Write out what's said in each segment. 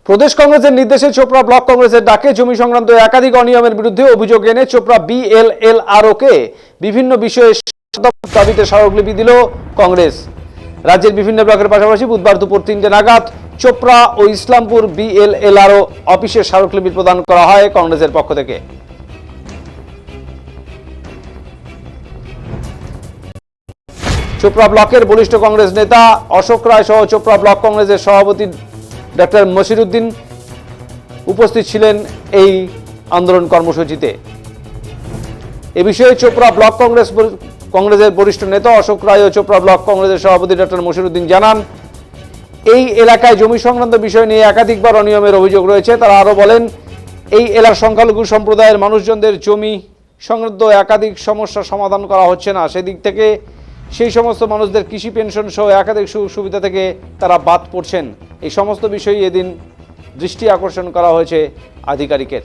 প্রদেশ কংগ্রেসের নির্দেশে চোপড়া ব্লক কংগ্রেসের ডাকে জমি সংক্রান্ত একাধিক অনিয়মের বিরুদ্ধে অভিযোগ এনে চোপড়া বিএলএলআরও-কে বিভিন্ন বিষয়ে দাবিতে স্মারকলিপি দিল কংগ্রেস। রাজ্যের বিভিন্ন ব্লকের পাশাপাশি বুধবার দুপুর 3টে নাগাদ চোপড়া ও ইসলামপুর বিএলএলআরও অফিসে স্মারকলিপি প্রদান করা হয় কংগ্রেসের পক্ষ থেকে। চোপড়া ব্লকের বরিষ্ঠ কংগ্রেস নেতা অশোক রায় সহ চোপড়া ব্লক কংগ্রেসের সভাপতি ডক্টর মশিরুদ্দিন উপস্থিত ছিলেন এই আন্দোলন কর্মসূচিতে। এ বিষয়ে চোপড়া ব্লক কংগ্রেসের বরিষ্ঠ নেতা অশোক রায় ও চোপড়া ব্লক কংগ্রেসের সভাপতি ডক্টর মশিরুদ্দিন জানান, এই এলাকায় জমি সংক্রান্ত বিষয় নিয়ে একাধিকবার অনিয়মের অভিযোগ রয়েছে। তারা আরো বলেন, এই এলাকার সংখ্যালঘু সম্প্রদায়ের মানুষজনদের জমি সংক্রান্ত একাধিক সমস্যা সমাধান করা হচ্ছে না। সেদিক থেকে সেই সমস্ত মানুষদের কৃষি পেনশন সহ একাধিক সুবিধা থেকে তারা বাদ পড়ছেন। এই সমস্ত বিষয়ে এদিন দৃষ্টি আকর্ষণ করা হয়েছে আধিকারিকের।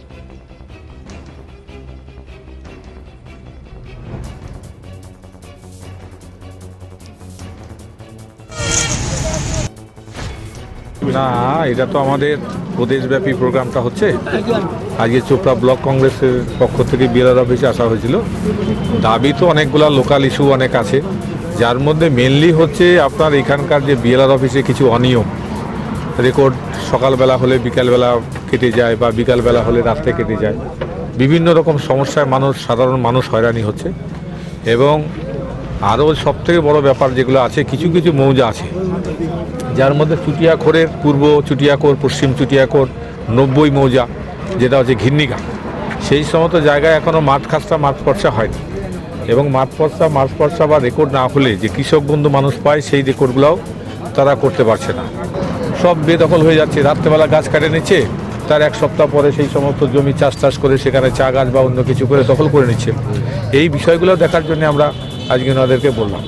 না, এটা তো আমাদের প্রদেশব্যাপী প্রোগ্রামটা হচ্ছে। আজকে চোপড়া ব্লক কংগ্রেসের পক্ষ থেকে বিএলআর অফিসে আসা হয়েছিল। দাবি তো অনেকগুলা লোকাল ইস্যু অনেক আছে, যার মধ্যে মেনলি হচ্ছে আপনার এখানকার যে বিএলআর অফিসে কিছু অনিয়ম, রেকর্ড সকালবেলা হলে বিকালবেলা কেটে যায় বা বিকালবেলা হলে রাত্রে কেটে যায়। বিভিন্ন রকম সমস্যায় সাধারণ মানুষ হয়রানি হচ্ছে। এবং আরও সবথেকে বড় ব্যাপার যেগুলো আছে, কিছু কিছু মৌজা আছে যার মধ্যে চুটিয়াখোরের পূর্ব চুটিয়াখোর, পশ্চিম চুটিয়াখোর, 90 মৌজা, যেটা হচ্ছে ঘিন্নিঘাট, সেই সমস্ত জায়গায় এখনও মাঠ পর্চা হয়নি। এবং মাঠ পর্চা বা রেকর্ড না হলে যে কৃষক বন্ধু মানুষ পায়, সেই রেকর্ডগুলোও তারা করতে পারছে না। সব বেদখল হয়ে যাচ্ছে। রাত্রেবেলা গাছ কাটে নিচ্ছে, তার এক সপ্তাহ পরে সেই সমস্ত জমি চাষ করে সেখানে চা গাছ বা অন্য কিছু করে দখল করে নিচ্ছে। এই বিষয়গুলো দেখার জন্য আমরা আজকে ওনাদেরকে বললাম।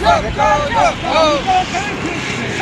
Go, go, go, go!